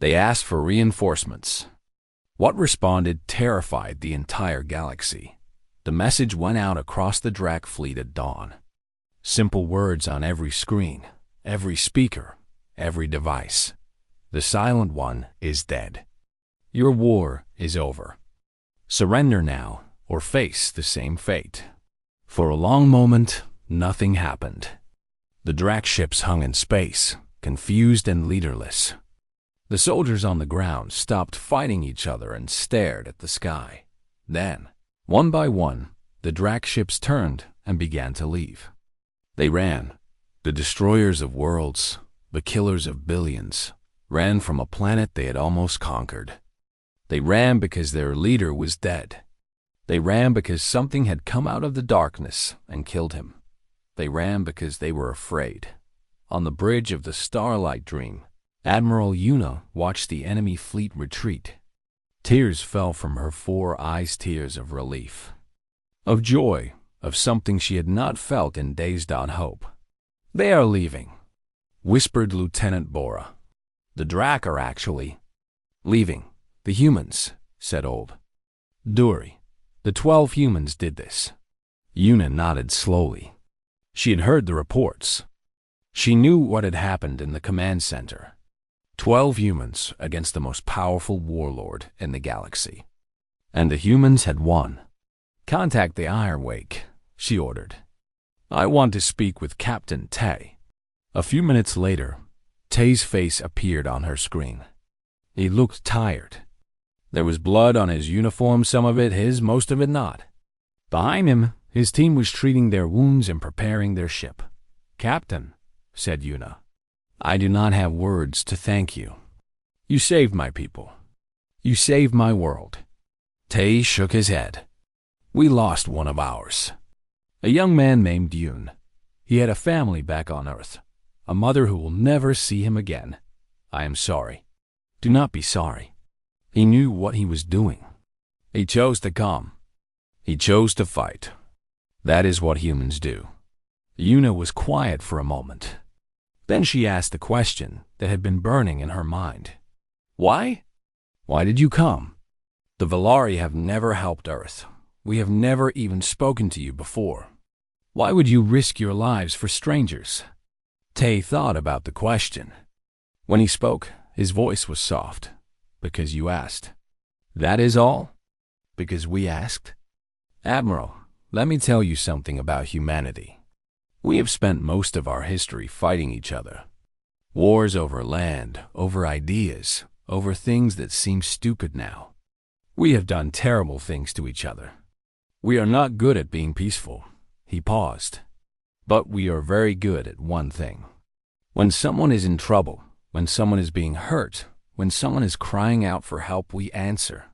They asked for reinforcements. What responded terrified the entire galaxy. The message went out across the Drac fleet at dawn. Simple words on every screen, every speaker, every device. The Silent One is dead. Your war is over. Surrender now, or face the same fate. For a long moment, nothing happened. The Drac ships hung in space, confused and leaderless. The soldiers on the ground stopped fighting each other and stared at the sky. Then, one by one, the Drac ships turned and began to leave. They ran. The destroyers of worlds, the killers of billions, ran from a planet they had almost conquered. They ran because their leader was dead. They ran because something had come out of the darkness and killed him. They ran because they were afraid. On the bridge of the Starlight Dream, Admiral Una watched the enemy fleet retreat. Tears fell from her 4 eyes, tears of relief, of joy, of something she had not felt in days. Hope. "They are leaving," whispered Lieutenant Bora. "The Drac are actually leaving. The humans," said old Dury. "The 12 humans did this." Una nodded slowly. She had heard the reports. She knew what had happened in the command center. 12 humans against the most powerful warlord in the galaxy. And the humans had won. "Contact the Ironwake," she ordered. "I want to speak with Captain Tay." A few minutes later, Tay's face appeared on her screen. He looked tired. There was blood on his uniform, some of it his, most of it not. Behind him, his team was treating their wounds and preparing their ship. "Captain," said Una, "I do not have words to thank you. You saved my people. You saved my world." Tay shook his head. "We lost one of ours. A young man named Yoon. He had a family back on Earth, a mother who will never see him again. I am sorry." "Do not be sorry." He knew what he was doing. He chose to come. He chose to fight. That is what humans do. Una was quiet for a moment. Then she asked the question that had been burning in her mind. "Why? Why did you come? The Valari have never helped Earth. We have never even spoken to you before. Why would you risk your lives for strangers?" Tay thought about the question. When he spoke, his voice was soft. "Because you asked." "That is all?" "Because we asked." "Admiral, let me tell you something about humanity. We have spent most of our history fighting each other. Wars over land, over ideas, over things that seem stupid now. We have done terrible things to each other. We are not good at being peaceful." He paused. "But we are very good at one thing. When someone is in trouble, when someone is being hurt, when someone is crying out for help, we answer.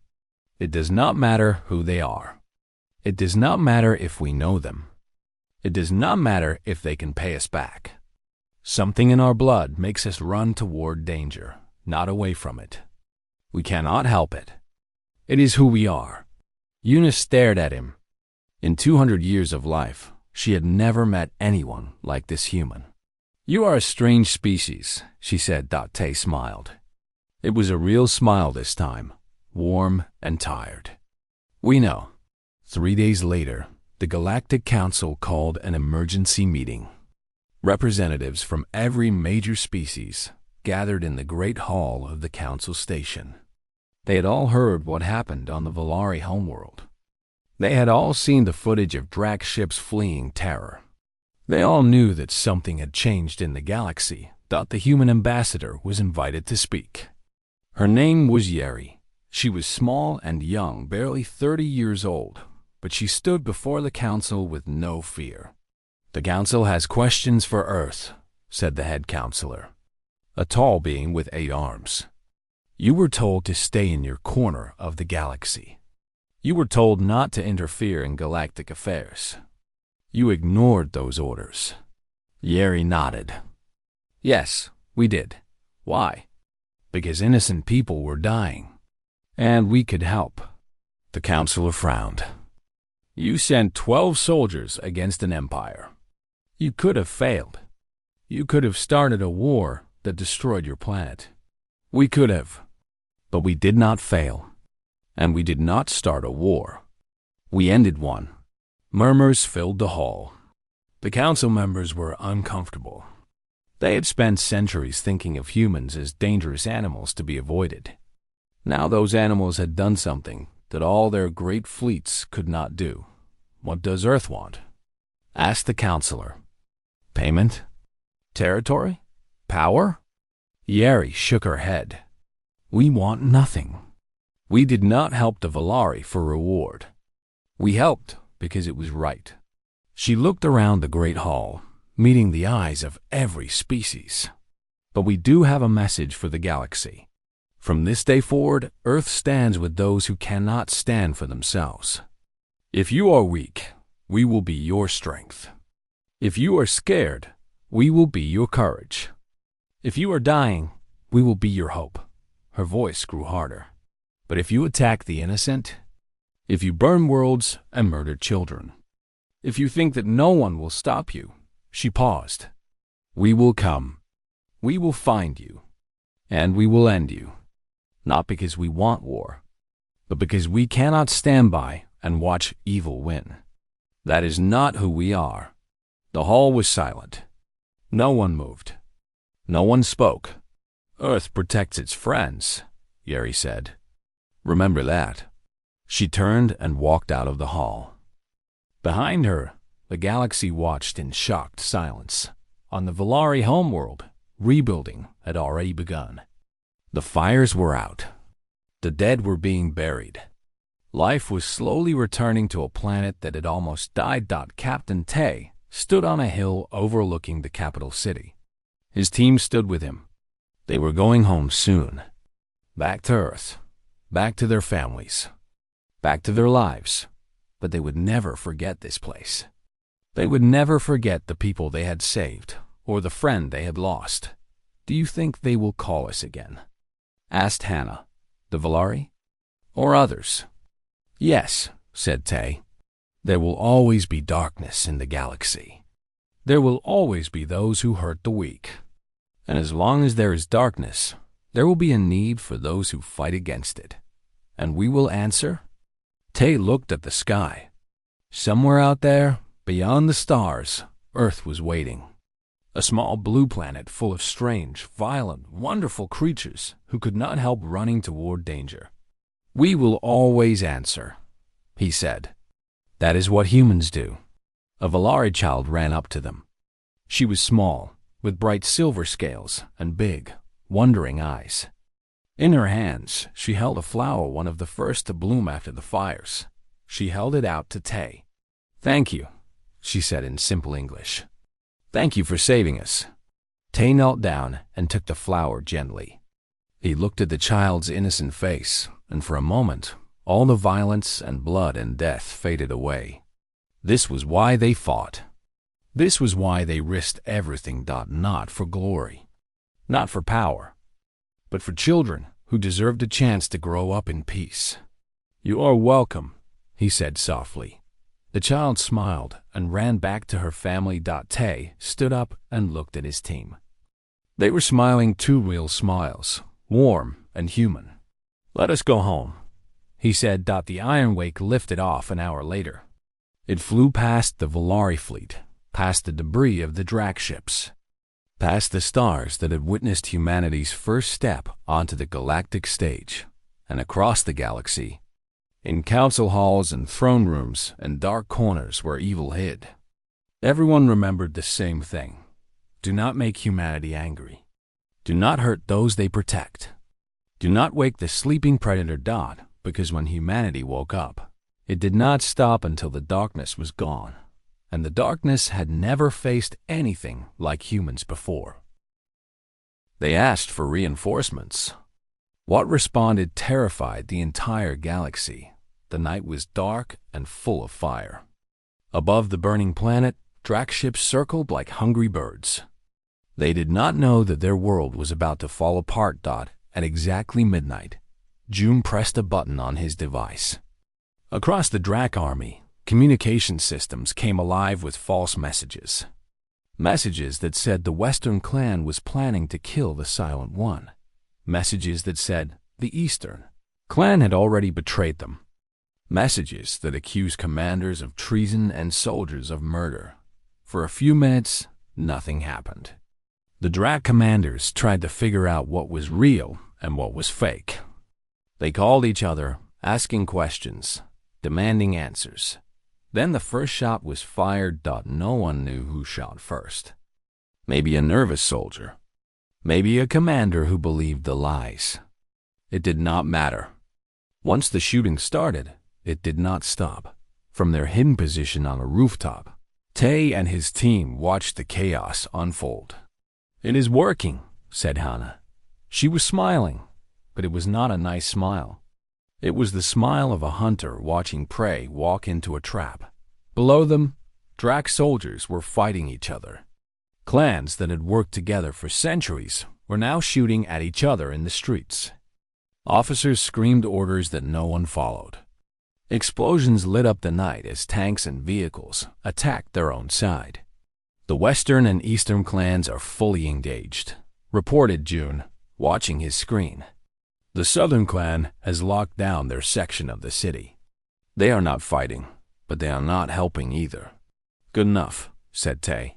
It does not matter who they are. It does not matter if we know them. It does not matter if they can pay us back. Something in our blood makes us run toward danger, not away from it. We cannot help it. It is who we are." Eunice stared at him. In 200 years of life, she had never met anyone like this human. "You are a strange species," she said. Tay smiled. It was a real smile this time, warm and tired. "We know." 3 days later, the Galactic Council called an emergency meeting. Representatives from every major species gathered in the great hall of the council station. They had all heard what happened on the Valari homeworld. They had all seen the footage of Drac ships fleeing terror. They all knew that something had changed in the galaxy. The human ambassador was invited to speak. Her name was Yeri. She was small and young, barely 30 years old, but she stood before the council with no fear. "The council has questions for Earth," said the head counselor, a tall being with 8 arms. "You were told to stay in your corner of the galaxy. You were told not to interfere in galactic affairs. You ignored those orders." Yeri nodded. "Yes, we did. Why?" "Because innocent people were dying. And we could help." The counselor frowned. "You sent 12 soldiers against an empire. You could have failed. You could have started a war that destroyed your planet. We could have, but we did not fail, and we did not start a war. We ended one. Murmurs filled the hall. The council members were uncomfortable. They had spent centuries thinking of humans as dangerous animals to be avoided. Now those animals had done something that all their great fleets could not do. What does Earth want? Asked the counselor. Payment? Territory? Power? Yeri shook her head. We want nothing. We did not help the Valari for reward. We helped because it was right. She looked around the great hall, meeting the eyes of every species. But we do have a message for the galaxy. From this day forward, Earth stands with those who cannot stand for themselves. If you are weak, we will be your strength. If you are scared, we will be your courage. If you are dying, we will be your hope. Her voice grew harder. But if you attack the innocent, if you burn worlds and murder children, if you think that no one will stop you, she paused. We will come. We will find you. And we will end you. Not because we want war, but because we cannot stand by and watch evil win. That is not who we are. The hall was silent. No one moved. No one spoke. Earth protects its friends, Yeri said. Remember that. She turned and walked out of the hall. Behind her, the galaxy watched in shocked silence. On the Valari homeworld, rebuilding had already begun. The fires were out. The dead were being buried. Life was slowly returning to a planet that had almost died. Captain Tay stood on a hill overlooking the capital city. His team stood with him. They were going home soon. Back to Earth. Back to their families. Back to their lives. But they would never forget this place. They would never forget the people they had saved or the friend they had lost. Do you think they will call us again? Asked Hannah. The Valari? Or others? Yes, said Tay. There will always be darkness in the galaxy. There will always be those who hurt the weak. And as long as there is darkness, there will be a need for those who fight against it. And we will answer? Tay looked at the sky. Somewhere out there, beyond the stars, Earth was waiting. A small blue planet full of strange, violent, wonderful creatures who could not help running toward danger. We will always answer, he said. That is what humans do. A Valari child ran up to them. She was small, with bright silver scales and big, wondering eyes. In her hands, she held a flower, one of the first to bloom after the fires. She held it out to Tay. Thank you, she said in simple English. Thank you for saving us. Tay knelt down and took the flower gently. He looked at the child's innocent face, and for a moment, all the violence and blood and death faded away. This was why they fought. This was why they risked everything. Not for glory, not for power, but for children who deserved a chance to grow up in peace. You are welcome, he said softly. The child smiled and ran back to her family. Tay stood up and looked at his team. They were smiling two real smiles, warm and human. Let us go home, he said. The Iron Wake lifted off an hour later. It flew past the Valari fleet, past the debris of the Drac ships, past the stars that had witnessed humanity's first step onto the galactic stage, and across the galaxy, in council halls and throne rooms and dark corners where evil hid. Everyone remembered the same thing. Do not make humanity angry. Do not hurt those they protect. Do not wake the sleeping predator. Because when humanity woke up, it did not stop until the darkness was gone, and the darkness had never faced anything like humans before. They asked for reinforcements. What responded terrified the entire galaxy. The night was dark and full of fire. Above the burning planet, Drac ships circled like hungry birds. They did not know that their world was about to fall apart. At exactly midnight, June pressed a button on his device. Across the Drac army, communication systems came alive with false messages. Messages that said the Western clan was planning to kill the Silent One. Messages that said the Eastern clan had already betrayed them. Messages that accused commanders of treason and soldiers of murder. For a few minutes, nothing happened. The Drak commanders tried to figure out what was real and what was fake. They called each other, asking questions, demanding answers. Then the first shot was fired. No one knew who shot first. Maybe a nervous soldier. Maybe a commander who believed the lies. It did not matter. Once the shooting started, it did not stop. From their hidden position on a rooftop, Tay and his team watched the chaos unfold. "It is working," said Hannah. She was smiling, but it was not a nice smile. It was the smile of a hunter watching prey walk into a trap. Below them, Drak soldiers were fighting each other. Clans that had worked together for centuries were now shooting at each other in the streets. Officers screamed orders that no one followed. Explosions lit up the night as tanks and vehicles attacked their own side. "The Western and Eastern clans are fully engaged," reported June, watching his screen. "The Southern clan has locked down their section of the city. They are not fighting, but they are not helping either." "Good enough," said Tay.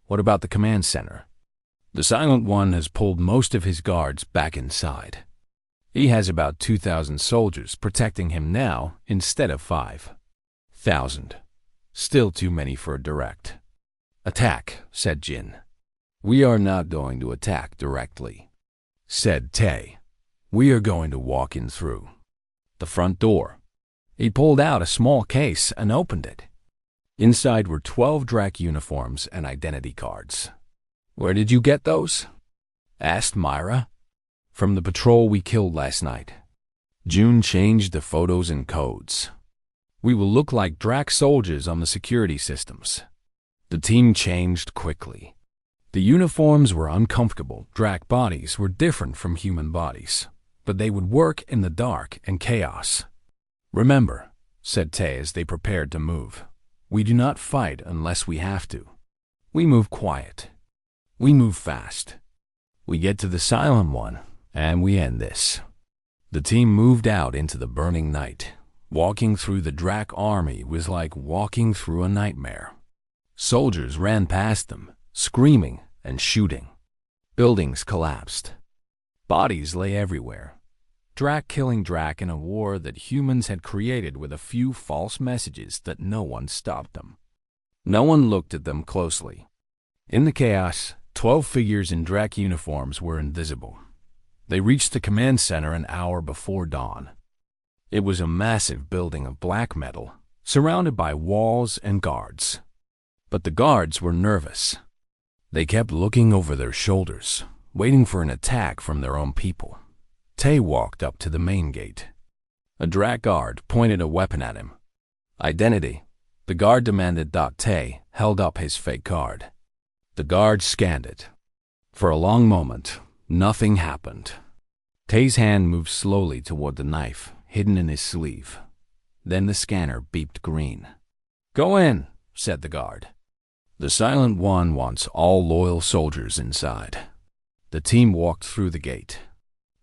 "What about the command center?" "The Silent One has pulled most of his guards back inside. He has about 2,000 soldiers protecting him now instead of 5,000. Still too many for a direct attack," said Jin. "We are not going to attack directly," said Tay. "We are going to walk in through the front door." He pulled out a small case and opened it. Inside were 12 Drak uniforms and identity cards. "Where did you get those?" asked Myra. "From the patrol we killed last night." June changed the photos and codes. "We will look like Drak soldiers on the security systems." The team changed quickly. The uniforms were uncomfortable. Drak bodies were different from human bodies, but they would work in the dark and chaos. "Remember," said Tay as they prepared to move, "we do not fight unless we have to. We move quiet. We move fast. We get to the Silent One, and we end this." The team moved out into the burning night. Walking through the Drak army was like walking through a nightmare. Soldiers ran past them, screaming and shooting. Buildings collapsed. Bodies lay everywhere. Drak killing Drak in a war that humans had created with a few false messages that no one stopped them. No one looked at them closely. In the chaos, 12 figures in Drak uniforms were invisible. They reached the command center an hour before dawn. It was a massive building of black metal, surrounded by walls and guards. But the guards were nervous. They kept looking over their shoulders, waiting for an attack from their own people. Tay walked up to the main gate. A Drak guard pointed a weapon at him. "Identity," the guard demanded. Tay held up his fake card. The guard scanned it. For a long moment, nothing happened. Tay's hand moved slowly toward the knife hidden in his sleeve. Then the scanner beeped green. "Go in," said the guard. "The Silent One wants all loyal soldiers inside." The team walked through the gate.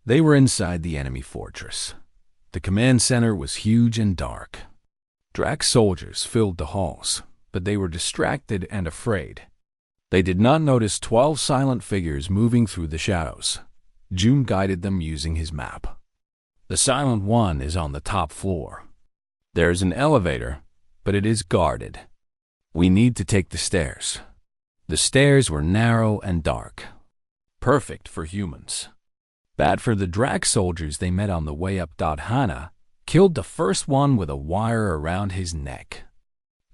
They were inside the enemy fortress. The command center was huge and dark. Drak soldiers filled the halls, but they were distracted and afraid. They did not notice 12 silent figures moving through the shadows. June guided them using his map. "The Silent One is on the top floor. There is an elevator, but it is guarded. We need to take the stairs." The stairs were narrow and dark, perfect for humans. Bad for the Drak soldiers they met on the way up. Hannah killed the first one with a wire around his neck.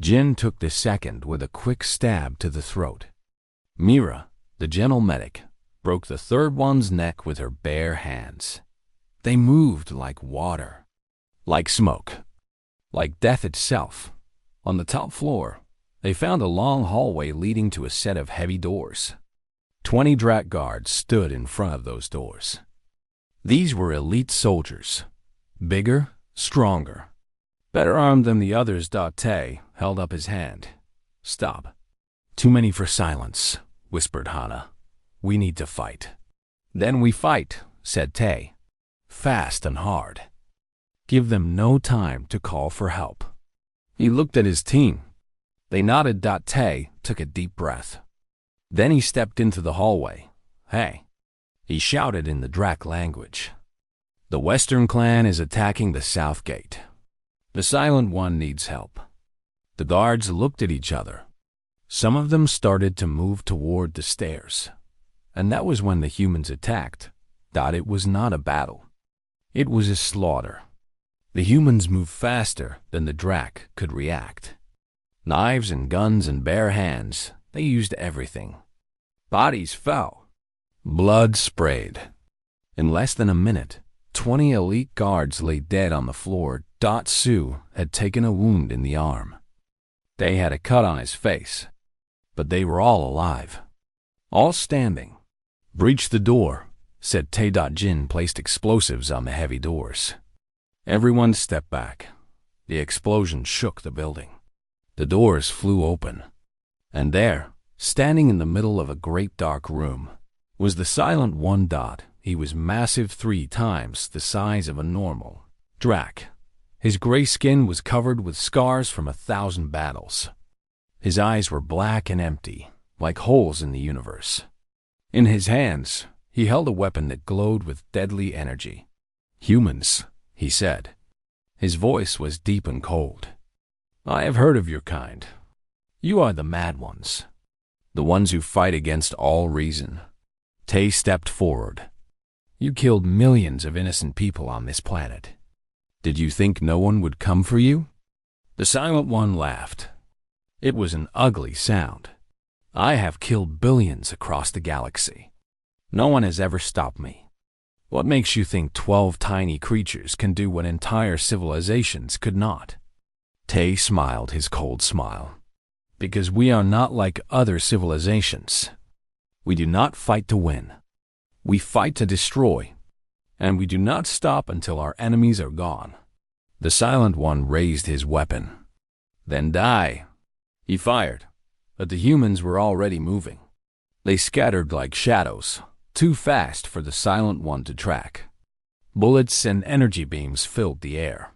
Jin took the second with a quick stab to the throat. Mira, the gentle medic, broke the third one's neck with her bare hands. They moved like water, like smoke, like death itself. On the top floor, they found a long hallway leading to a set of heavy doors. 20 Drak guards stood in front of those doors. These were elite soldiers, bigger, stronger, better armed than the others. Tay held up his hand. "Stop. Too many for silence," whispered Hannah. "We need to fight." "Then we fight," said Tay, fast and hard. Give them no time to call for help. He looked at his team. They nodded. Tay took a deep breath. Then he stepped into the hallway. Hey, he shouted in the Drac language. The Western clan is attacking the south gate. The Silent One needs help. The guards looked at each other. Some of them started to move toward the stairs. And that was when the humans attacked. It was not a battle. It was a slaughter. The humans moved faster than the Drac could react. Knives and guns and bare hands, they used everything. Bodies fell. Blood sprayed. In less than a minute, 20 elite guards lay dead on the floor. Sue had taken a wound in the arm. They had a cut on his face, but they were all alive. All standing. Breach the door, said Tay. Jin placed explosives on the heavy doors. Everyone stepped back. The explosion shook the building. The doors flew open. And there, standing in the middle of a great dark room, was the Silent One. He was massive, 3 times the size of a normal Drac. His gray skin was covered with scars from 1,000 battles. His eyes were black and empty, like holes in the universe. In his hands, he held a weapon that glowed with deadly energy. Humans, he said. His voice was deep and cold. I have heard of your kind. You are the mad ones. The ones who fight against all reason. Tay stepped forward. You killed millions of innocent people on this planet. Did you think no one would come for you? The Silent One laughed. It was an ugly sound. I have killed billions across the galaxy. No one has ever stopped me. What makes you think 12 tiny creatures can do what entire civilizations could not? Tay smiled his cold smile. Because we are not like other civilizations. We do not fight to win. We fight to destroy. And we do not stop until our enemies are gone. The Silent One raised his weapon. Then die. He fired, but the humans were already moving. They scattered like shadows, too fast for the Silent One to track. Bullets and energy beams filled the air.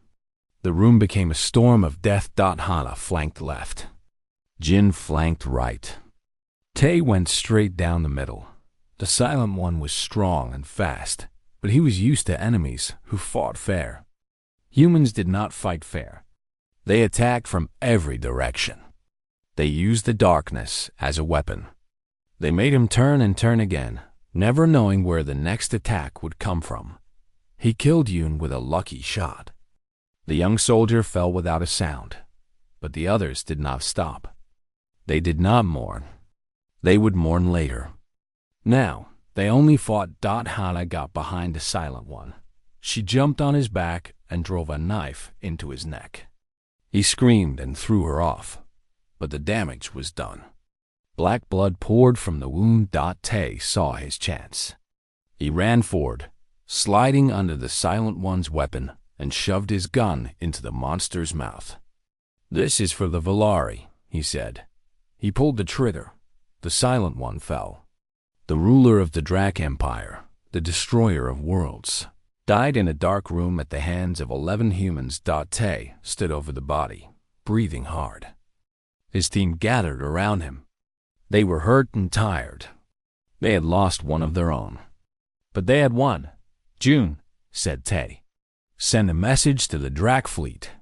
The room became a storm of death. Hana flanked left. Jin flanked right. Tay went straight down the middle. The Silent One was strong and fast, but he was used to enemies who fought fair. Humans did not fight fair. They attacked from every direction. They used the darkness as a weapon. They made him turn and turn again, never knowing where the next attack would come from. He killed Yoon with a lucky shot. The young soldier fell without a sound, but the others did not stop. They did not mourn. They would mourn later. Now, they only fought. Hana got behind the Silent One. She jumped on his back and drove a knife into his neck. He screamed and threw her off, but the damage was done. Black blood poured from the wound. Tay saw his chance. He ran forward, sliding under the Silent One's weapon, and shoved his gun into the monster's mouth. This is for the Valari, he said. He pulled the trigger. The Silent One fell. The ruler of the Drac Empire, the destroyer of worlds, died in a dark room at the hands of 11 humans. Tay stood over the body, breathing hard. His team gathered around him. They were hurt and tired. They had lost one of their own. But they had won. June, said Tay. Send a message to the Drac fleet.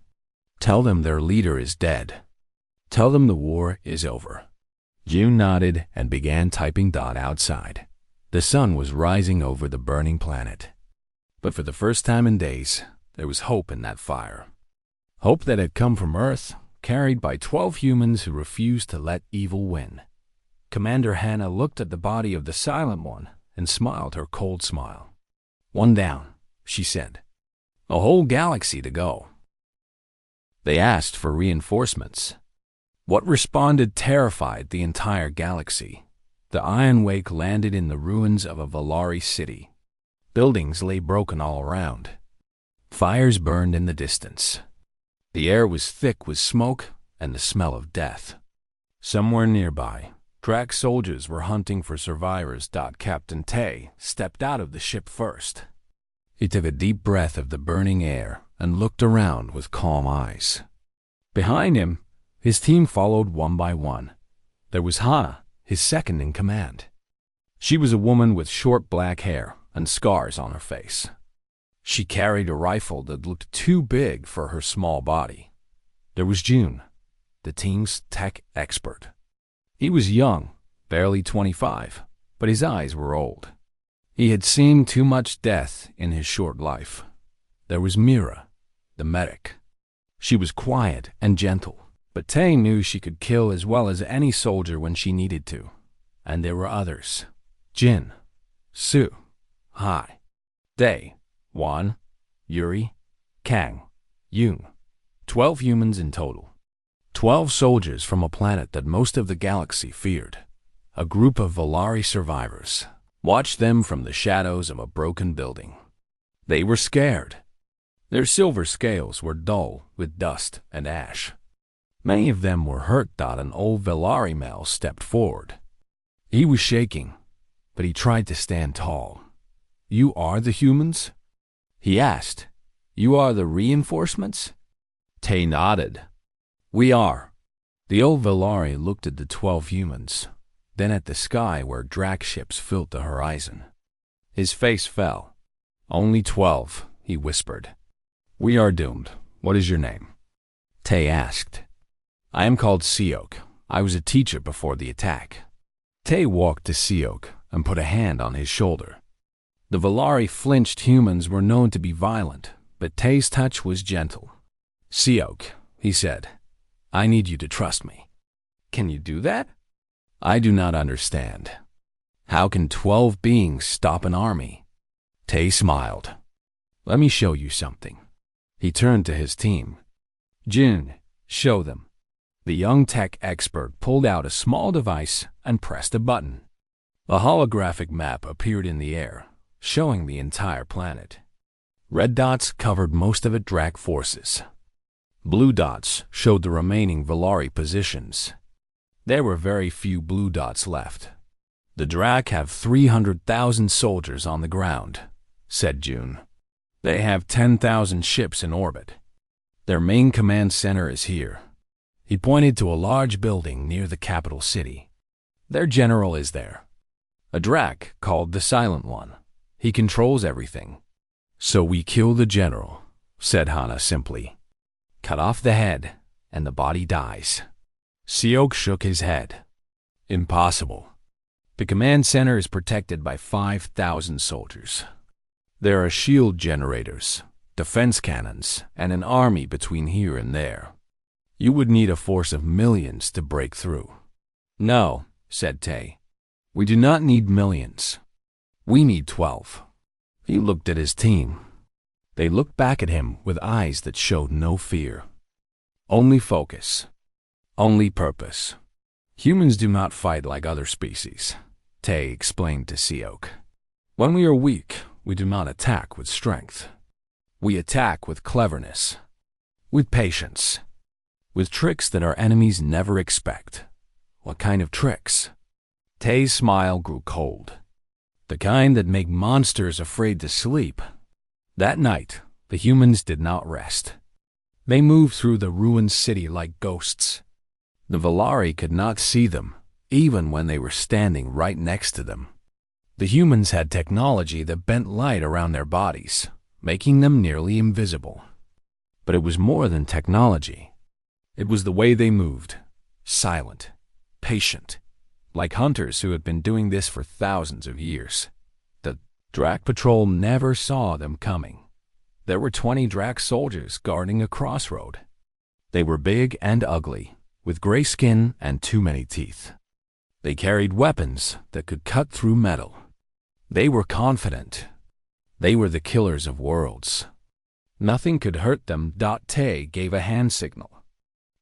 Tell them their leader is dead. Tell them the war is over. June nodded and began typing. Outside, the sun was rising over the burning planet. But for the first time in days, there was hope in that fire. Hope that had come from Earth, carried by 12 humans who refused to let evil win. Commander Hannah looked at the body of the Silent One and smiled her cold smile. One down, she said. A whole galaxy to go. They asked for reinforcements. What responded terrified the entire galaxy. The Iron Wake landed in the ruins of a Valari city. Buildings lay broken all around. Fires burned in the distance. The air was thick with smoke and the smell of death. Somewhere nearby, Drac soldiers were hunting for survivors. Captain Tay stepped out of the ship first. He took a deep breath of the burning air and looked around with calm eyes. Behind him, his team followed one by one. There was Hana, his second in command. She was a woman with short black hair and scars on her face. She carried a rifle that looked too big for her small body. There was June, the team's tech expert. He was young, barely 25, but his eyes were old. He had seen too much death in his short life. There was Mira, the medic. She was quiet and gentle, but Tay knew she could kill as well as any soldier when she needed to. And there were others: Jin, Su, Hai, Day, Wan, Yuri, Kang, Yoon. 12 humans in total. 12 soldiers from a planet that most of the galaxy feared. A group of Volari survivors watched them from the shadows of a broken building. They were scared. Their silver scales were dull with dust and ash. Many of them were hurt. An old Volari male stepped forward. He was shaking, but he tried to stand tall. "You are the humans?" he asked. "You are the reinforcements?" Tay nodded. "We are." The old Volari looked at the 12 humans, then at the sky where Drac ships filled the horizon. His face fell. "Only 12, he whispered. "We are doomed. What is your name?" Tay asked. "I am called Seok. I was a teacher before the attack." Tay walked to Seok and put a hand on his shoulder. The Volari flinched humans were known to be violent, but Tay's touch was gentle. "Seok," he said, "I need you to trust me." "Can you do that?" "I do not understand. How can 12 beings stop an army?" Tay smiled. "Let me show you something." He turned to his team. "Jun, show them." The young tech expert pulled out a small device and pressed a button. A holographic map appeared in the air, showing the entire planet. Red dots covered most of its Drac forces. Blue dots showed the remaining Volari positions. There were very few blue dots left. "The Drac have 300,000 soldiers on the ground," said June. "They have 10,000 ships in orbit. Their main command center is here." He pointed to a large building near the capital city. "Their general is there. A Drac called the Silent One. He controls everything." "So we kill the general," said Hana simply. "Cut off the head, and the body dies." Seok shook his head. "Impossible. The command center is protected by 5,000 soldiers. There are shield generators, defense cannons, and an army between here and there. You would need a force of millions to break through." "No," said Tay. "We do not need millions. We need 12. He looked at his team. They looked back at him with eyes that showed no fear. Only focus. Only purpose. "Humans do not fight like other species," Tay explained to Seok. "When we are weak, we do not attack with strength. We attack with cleverness, with patience, with tricks that our enemies never expect." "What kind of tricks?" Tay's smile grew cold. "The kind that make monsters afraid to sleep." That night, the humans did not rest. They moved through the ruined city like ghosts. The Volari could not see them, even when they were standing right next to them. The humans had technology that bent light around their bodies, making them nearly invisible. But it was more than technology. It was the way they moved, silent, patient, like hunters who had been doing this for thousands of years. The Drac patrol never saw them coming. There were 20 Drac soldiers guarding a crossroad. They were big and ugly, with gray skin and too many teeth. They carried weapons that could cut through metal. They were confident. They were the killers of worlds. Nothing could hurt them. Tay gave a hand signal.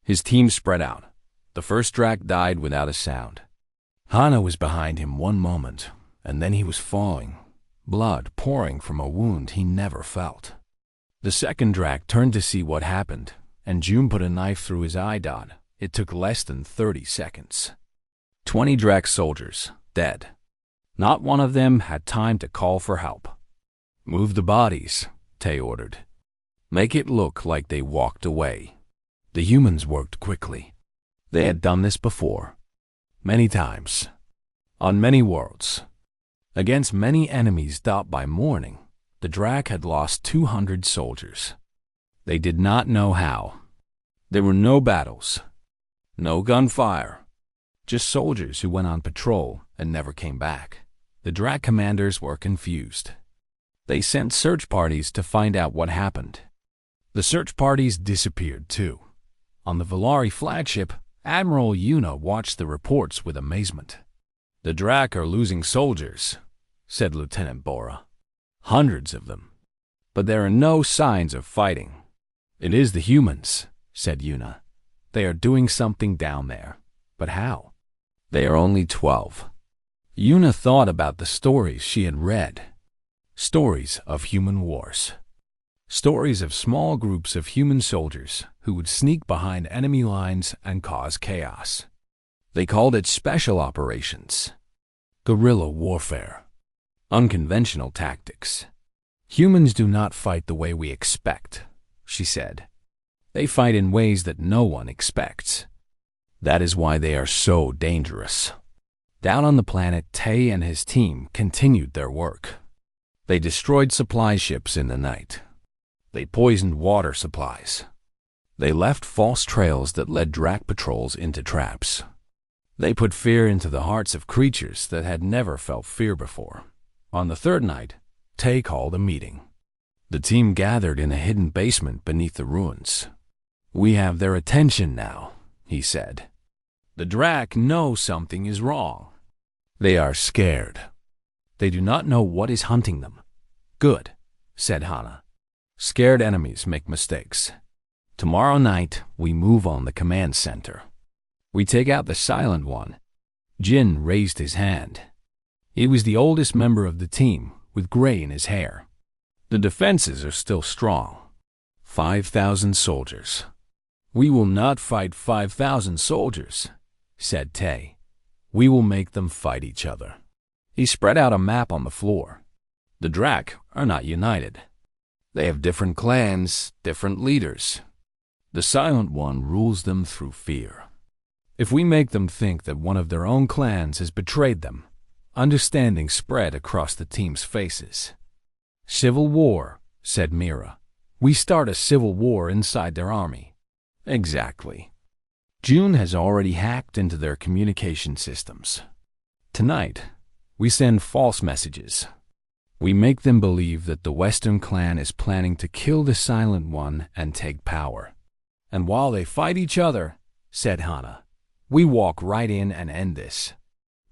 His team spread out. The first Drac died without a sound. Hana was behind him one moment, and then he was falling, blood pouring from a wound he never felt. The second Drac turned to see what happened, and June put a knife through his eye. It took less than 30 seconds. 20 Drac soldiers, dead. Not one of them had time to call for help. Move the bodies, Tay ordered. Make it look like they walked away. The humans worked quickly. They had done this before. Many times. On many worlds. Against many enemies. By morning, the Drac had lost 200 soldiers. They did not know how. There were no battles. No gunfire. Just soldiers who went on patrol and never came back. The Drac commanders were confused. They sent search parties to find out what happened. The search parties disappeared too. On the Valari flagship, Admiral Yuna watched the reports with amazement. "The Drac are losing soldiers," said Lieutenant Bora. "Hundreds of them. But there are no signs of fighting." "It is the humans," said Yuna. "They are doing something down there. But how?" "They are only 12. Yuna thought about the stories she had read. Stories of human wars. Stories of small groups of human soldiers who would sneak behind enemy lines and cause chaos. They called it special operations, guerrilla warfare, unconventional tactics. "Humans do not fight the way we expect," she said. "They fight in ways that no one expects. That is why they are so dangerous." Down on the planet, Tay and his team continued their work. They destroyed supply ships in the night. They poisoned water supplies. They left false trails that led Drac patrols into traps. They put fear into the hearts of creatures that had never felt fear before. On the third night, Tay called a meeting. The team gathered in a hidden basement beneath the ruins. "We have their attention now," he said. "The Drac know something is wrong. They are scared. They do not know what is hunting them." "Good," said Hana. "Scared enemies make mistakes. Tomorrow night, we move on the command center. We take out the Silent One." Jin raised his hand. He was the oldest member of the team, with gray in his hair. "The defenses are still strong. 5,000 soldiers." "We will not fight 5,000 soldiers," said Tay. "We will make them fight each other." He spread out a map on the floor. "The Drac are not united. They have different clans, different leaders. The Silent One rules them through fear. If we make them think that one of their own clans has betrayed them," understanding spread across the team's faces. "Civil war," said Mira. "We start a civil war inside their army." "Exactly. June has already hacked into their communication systems. Tonight, we send false messages. We make them believe that the Western clan is planning to kill the Silent One and take power. And while they fight each other," said Hana, "we walk right in and end this."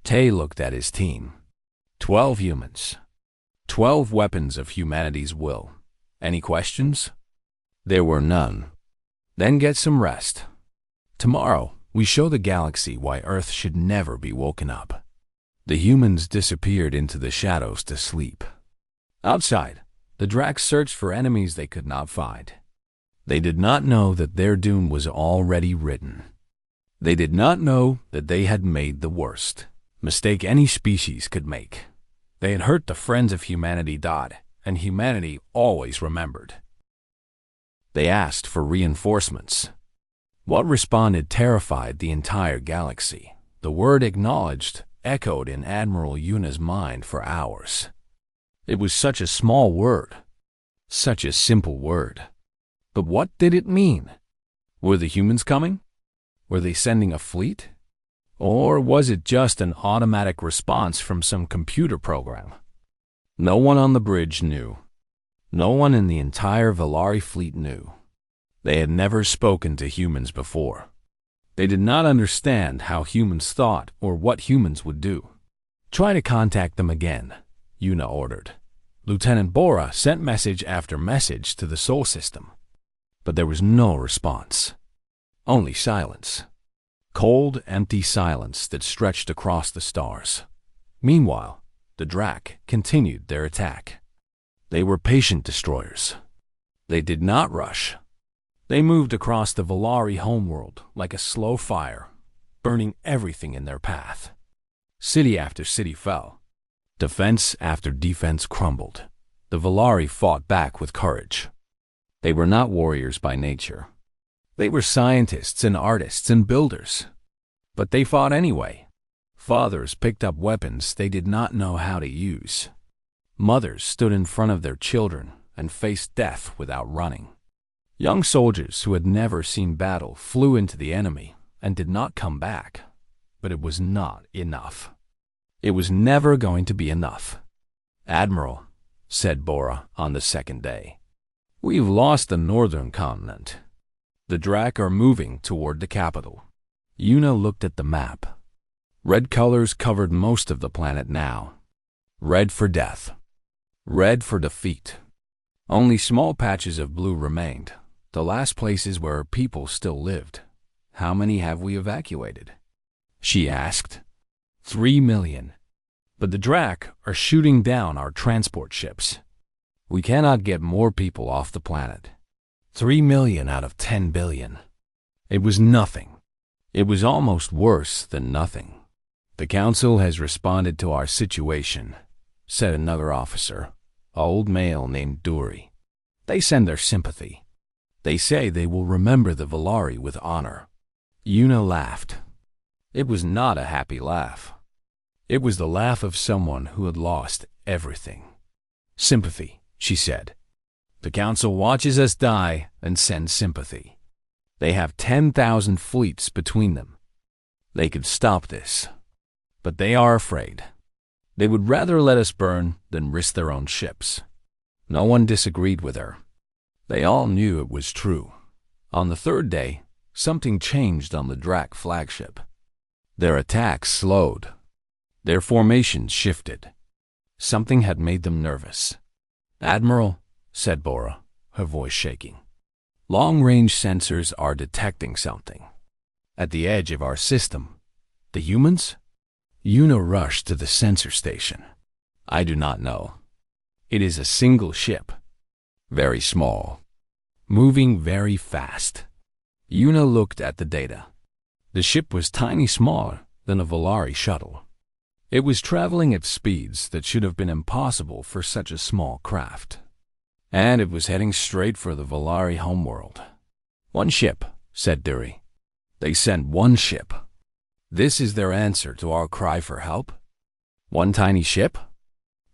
Tay looked at his team. 12 humans. 12 weapons of humanity's will. Any questions? There were none. "Then get some rest. Tomorrow, we show the galaxy why Earth should never be woken up." The humans disappeared into the shadows to sleep. Outside, the Dracs searched for enemies they could not find. They did not know that their doom was already written. They did not know that they had made the worst mistake any species could make. They had hurt the friends of humanity, and humanity always remembered. They asked for reinforcements. What responded terrified the entire galaxy. The word "acknowledged" echoed in Admiral Yuna's mind for hours. It was such a small word, such a simple word. But what did it mean? Were the humans coming? Were they sending a fleet? Or was it just an automatic response from some computer program? No one on the bridge knew. No one in the entire Valari fleet knew. They had never spoken to humans before. They did not understand how humans thought or what humans would do. "Try to contact them again," Yuna ordered. Lieutenant Bora sent message after message to the Sol system. But there was no response. Only silence. Cold, empty silence that stretched across the stars. Meanwhile, the Drac continued their attack. They were patient destroyers. They did not rush. They moved across the Valari homeworld like a slow fire, burning everything in their path. City after city fell. Defense after defense crumbled. The Volari fought back with courage. They were not warriors by nature. They were scientists and artists and builders. But they fought anyway. Fathers picked up weapons they did not know how to use. Mothers stood in front of their children and faced death without running. Young soldiers who had never seen battle flew into the enemy and did not come back. But it was not enough. It was never going to be enough. "Admiral," said Bora on the second day, "we've lost the northern continent. The Drak are moving toward the capital." Yuna looked at the map. Red colors covered most of the planet now. Red for death. Red for defeat. Only small patches of blue remained, the last places where people still lived. "How many have we evacuated?" she asked. 3 million. But the Drak are shooting down our transport ships. We cannot get more people off the planet. 3 million out of 10 billion. It was nothing. It was almost worse than nothing. "The Council has responded to our situation," said another officer, an old male named Duri. "They send their sympathy. They say they will remember the Volari with honor." Yuna laughed. It was not a happy laugh. It was the laugh of someone who had lost everything. "Sympathy," she said. "The Council watches us die and sends sympathy. They have 10,000 fleets between them. They could stop this. But they are afraid. They would rather let us burn than risk their own ships." No one disagreed with her. They all knew it was true. On the third day, something changed on the Drak flagship. Their attacks slowed. Their formations shifted. Something had made them nervous. "Admiral," said Bora, her voice shaking, "long-range sensors are detecting something. At the edge of our system. The humans?" Yuna rushed to the sensor station. "I do not know. It is a single ship. Very small. Moving very fast." Yuna looked at the data. The ship was tiny smaller than a Volari shuttle. It was traveling at speeds that should have been impossible for such a small craft. And it was heading straight for the Volari homeworld. "One ship," said Duri. "They sent one ship. This is their answer to our cry for help? One tiny ship?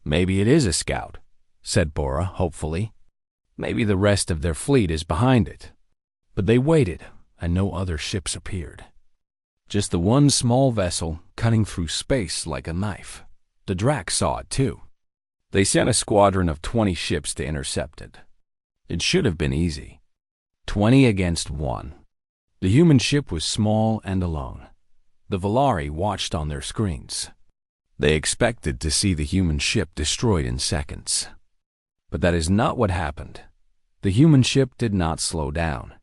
Maybe it is a scout," said Bora hopefully. "Maybe the rest of their fleet is behind it." But they waited, and no other ships appeared. Just the one small vessel cutting through space like a knife. The Drak saw it too. They sent a squadron of 20 ships to intercept it. It should have been easy. 20 against 1. The human ship was small and alone. The Volari watched on their screens. They expected to see the human ship destroyed in seconds. But that is not what happened. The human ship did not slow down.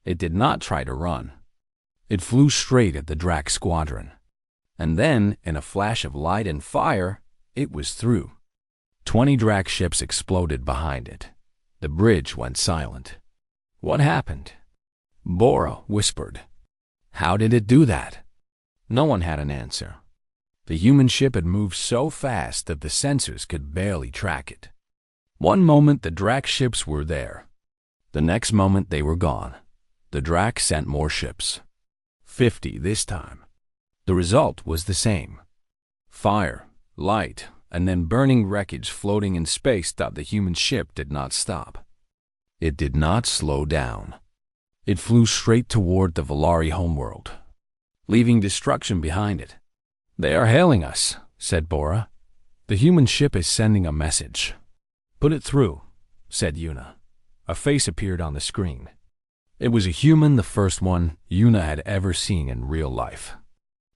It did not try to run. It flew straight at the Drak squadron. And then, in a flash of light and fire, it was through. 20 Drak ships exploded behind it. The bridge went silent. "What happened?" Bora whispered. "How did it do that?" No one had an answer. The human ship had moved so fast that the sensors could barely track it. One moment the Drak ships were there. The next moment they were gone. The Drak sent more ships. 50 this time. The result was the same. Fire, light, and then burning wreckage floating in space that the human ship did not stop. It did not slow down. It flew straight toward the Volari homeworld, leaving destruction behind it. "They are hailing us," said Bora. "The human ship is sending a message." "Put it through," said Yuna. A face appeared on the screen. It was a human, the first one Yuna had ever seen in real life.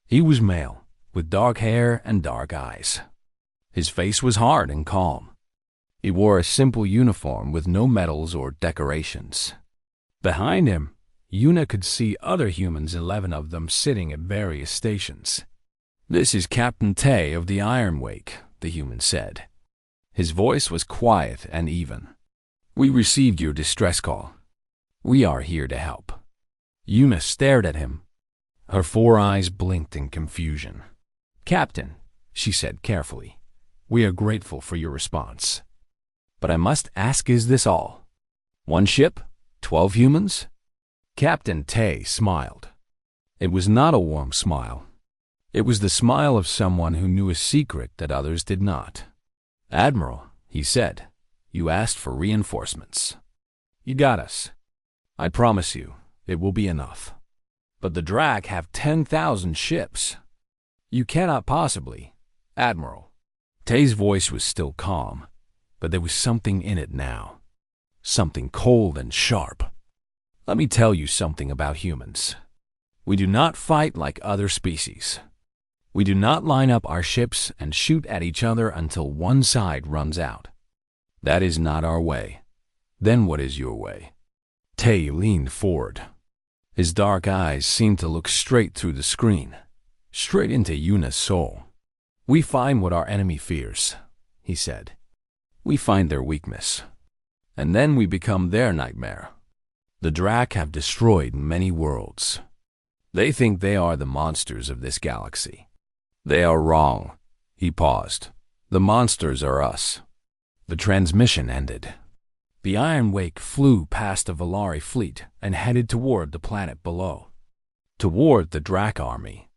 He was male, with dark hair and dark eyes. His face was hard and calm. He wore a simple uniform with no medals or decorations. Behind him, Yuna could see other humans, 11 of them, sitting at various stations. "This is Captain Tay of the Iron Wake," the human said. His voice was quiet and even. "We received your distress call. We are here to help." Yuna stared at him. Her four eyes blinked in confusion. "Captain," she said carefully, "we are grateful for your response. But I must ask, is this all? One ship? 12 humans?" Captain Tay smiled. It was not a warm smile. It was the smile of someone who knew a secret that others did not. "Admiral," he said, "you asked for reinforcements. You got us. I promise you, it will be enough. But the Drac have 10,000 ships. You cannot possibly, Admiral." Tay's voice was still calm, but there was something in it now. Something cold and sharp. "Let me tell you something about humans. We do not fight like other species. We do not line up our ships and shoot at each other until one side runs out. That is not our way. Then what is your way?" Tay leaned forward. His dark eyes seemed to look straight through the screen, straight into Yuna's soul. "We find what our enemy fears," he said. "We find their weakness. And then we become their nightmare. The Drac have destroyed many worlds. They think they are the monsters of this galaxy. They are wrong." He paused. "The monsters are us." The transmission ended. The Iron Wake flew past the Volari fleet and headed toward the planet below. Toward the Drac army.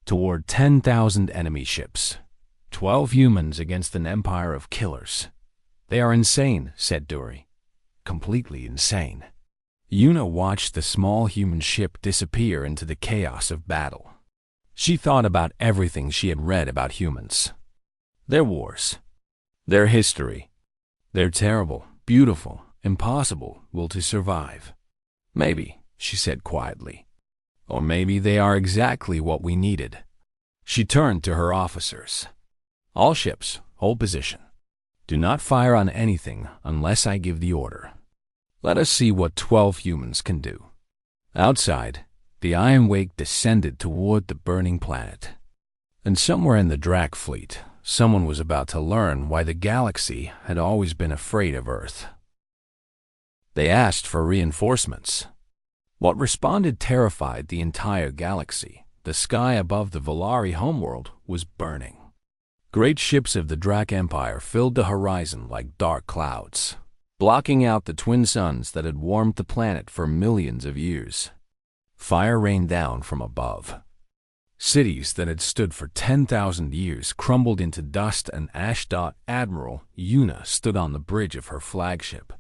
Toward 10,000 enemy ships. 12 humans against an empire of killers. "They are insane," said Dury. "Completely insane." Yuna watched the small human ship disappear into the chaos of battle. She thought about everything she had read about humans. Their wars. Their history. Their terrible, beautiful, impossible will to survive. "Maybe," she said quietly. "Or maybe they are exactly what we needed." She turned to her officers. "All ships, hold position. Do not fire on anything unless I give the order. Let us see what 12 humans can do." Outside, the Iron Wake descended toward the burning planet. And somewhere in the Drac fleet, someone was about to learn why the galaxy had always been afraid of Earth. They asked for reinforcements. What responded terrified the entire galaxy. The sky above the Volari homeworld was burning. Great ships of the Drac Empire filled the horizon like dark clouds, blocking out the twin suns that had warmed the planet for millions of years. Fire rained down from above. Cities that had stood for 10,000 years crumbled into dust and ash. Admiral Yuna stood on the bridge of her flagship.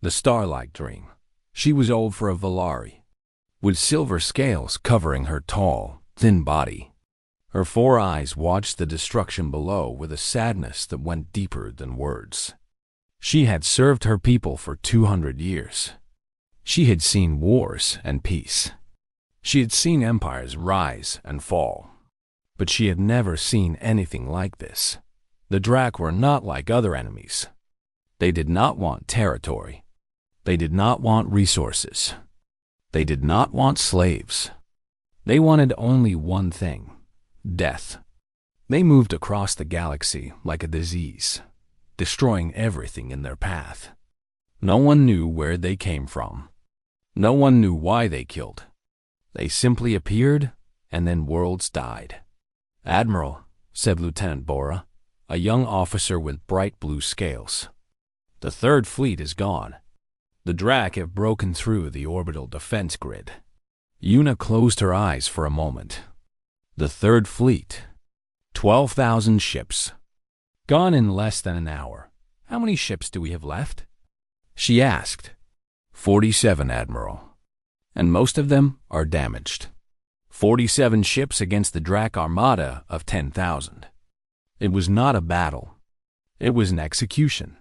The Starlight Dream. She was old for a Volari, with silver scales covering her tall, thin body. Her four eyes watched the destruction below with a sadness that went deeper than words. She had served her people for 200 years. She had seen wars and peace. She had seen empires rise and fall. But she had never seen anything like this. The Drac were not like other enemies. They did not want territory. They did not want resources. They did not want slaves. They wanted only one thing: death. They moved across the galaxy like a disease, destroying everything in their path. No one knew where they came from. No one knew why they killed. They simply appeared, and then worlds died. "Admiral," said Lieutenant Bora, a young officer with bright blue scales. "The Third Fleet is gone. The Drac have broken through the orbital defense grid." Yuna closed her eyes for a moment. The Third Fleet. 12,000 ships. Gone in less than an hour. "How many ships do we have left?" she asked. 47, Admiral. And most of them are damaged. 47 ships against the Drac armada of 10,000. It was not a battle. It was an execution.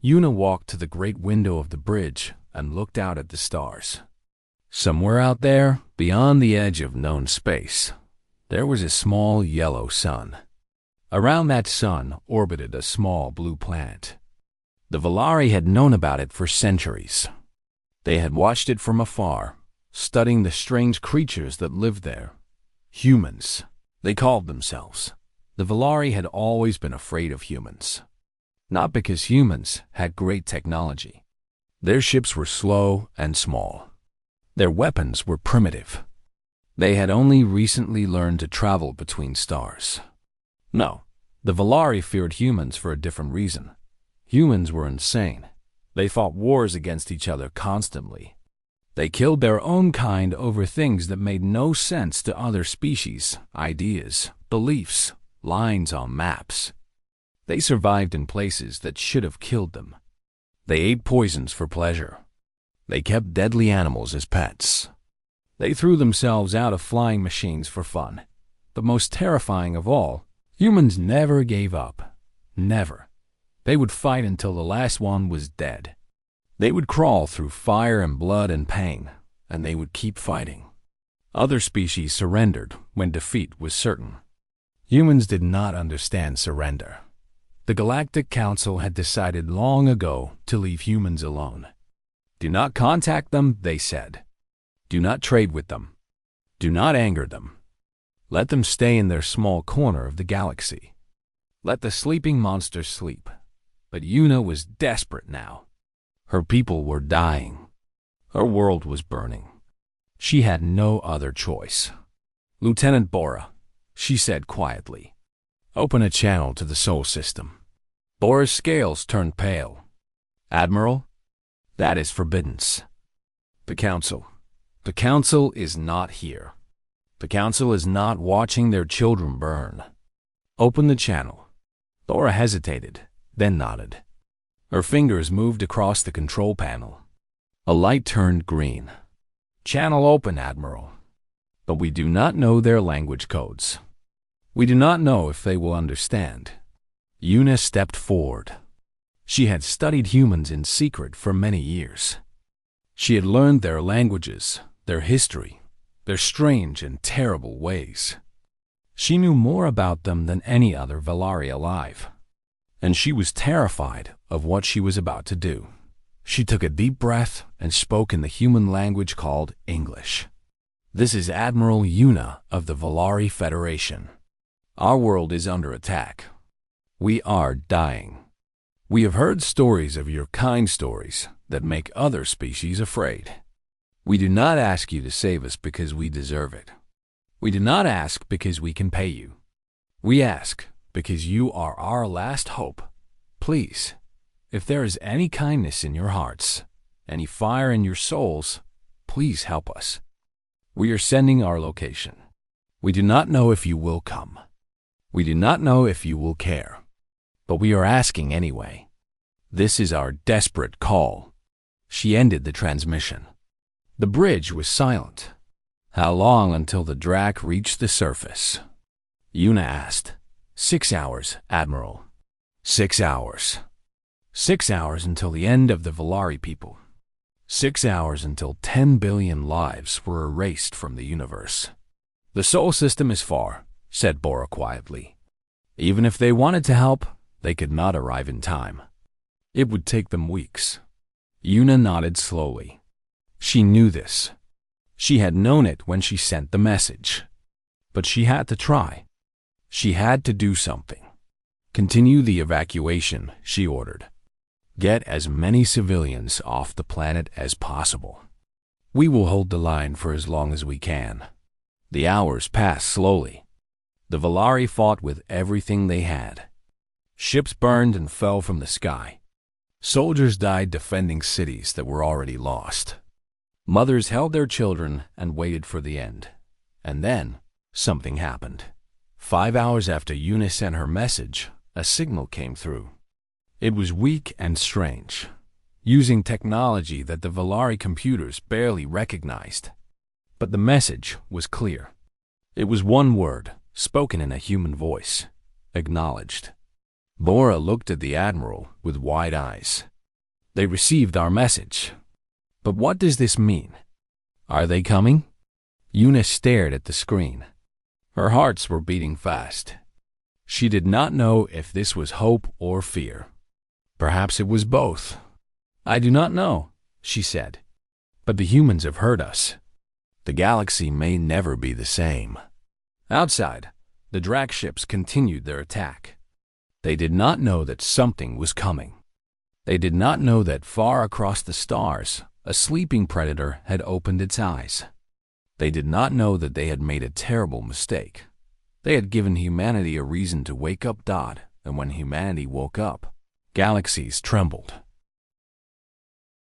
Yuna walked to the great window of the bridge and looked out at the stars. Somewhere out there, beyond the edge of known space, there was a small yellow sun. Around that sun orbited a small blue planet. The Volari had known about it for centuries. They had watched it from afar, studying the strange creatures that lived there. Humans, they called themselves. The Volari had always been afraid of humans. Not because humans had great technology. Their ships were slow and small. Their weapons were primitive. They had only recently learned to travel between stars. No, the Valari feared humans for a different reason. Humans were insane. They fought wars against each other constantly. They killed their own kind over things that made no sense to other species, ideas, beliefs, lines on maps. They survived in places that should have killed them. They ate poisons for pleasure. They kept deadly animals as pets. They threw themselves out of flying machines for fun. But most terrifying of all, humans never gave up. Never. They would fight until the last one was dead. They would crawl through fire and blood and pain, and they would keep fighting. Other species surrendered when defeat was certain. Humans did not understand surrender. The Galactic Council had decided long ago to leave humans alone. Do not contact them, they said. Do not trade with them. Do not anger them. Let them stay in their small corner of the galaxy. Let the sleeping monsters sleep. But Yuna was desperate now. Her people were dying. Her world was burning. She had no other choice. Lieutenant Bora, she said quietly, open a channel to the Sol system. Bora's scales turned pale. Admiral, that is forbidden. The Council is not here. The Council is not watching their children burn. Open the channel. Bora hesitated, then nodded. Her fingers moved across the control panel. A light turned green. Channel open, Admiral. But we do not know their language codes. We do not know if they will understand. Yuna stepped forward. She had studied humans in secret for many years. She had learned their languages, their history, their strange and terrible ways. She knew more about them than any other Valari alive. And she was terrified of what she was about to do. She took a deep breath and spoke in the human language called English. This is Admiral Yuna of the Valari Federation. Our world is under attack. We are dying. We have heard stories of your kind stories that make other species afraid. We do not ask you to save us because we deserve it. We do not ask because we can pay you. We ask because you are our last hope. Please, if there is any kindness in your hearts, any fire in your souls, please help us. We are sending our location. We do not know if you will come. We do not know if you will care. But we are asking anyway. This is our desperate call. She ended the transmission. The bridge was silent. How long until the Drac reached the surface? Yuna asked. 6 hours, Admiral. 6 hours. 6 hours until the end of the Valari people. 6 hours until 10 billion lives were erased from the universe. The Sol system is far, said Bora quietly. Even if they wanted to help, they could not arrive in time. It would take them weeks. Yuna nodded slowly. She knew this. She had known it when she sent the message. But she had to try. She had to do something. Continue the evacuation, she ordered. Get as many civilians off the planet as possible. We will hold the line for as long as we can. The hours passed slowly. The Valari fought with everything they had. Ships burned and fell from the sky. Soldiers died defending cities that were already lost. Mothers held their children and waited for the end. And then, something happened. 5 hours after Yuna sent her message, a signal came through. It was weak and strange, using technology that the Valari computers barely recognized. But the message was clear. It was one word, spoken in a human voice. Acknowledged. Bora looked at the Admiral with wide eyes. They received our message. But what does this mean? Are they coming? Yuna stared at the screen. Her hearts were beating fast. She did not know if this was hope or fear. Perhaps it was both. I do not know, she said. But the humans have heard us. The galaxy may never be the same. Outside, the Drac ships continued their attack. They did not know that something was coming. They did not know that far across the stars, a sleeping predator had opened its eyes. They did not know that they had made a terrible mistake. They had given humanity a reason to wake up. And when humanity woke up, galaxies trembled.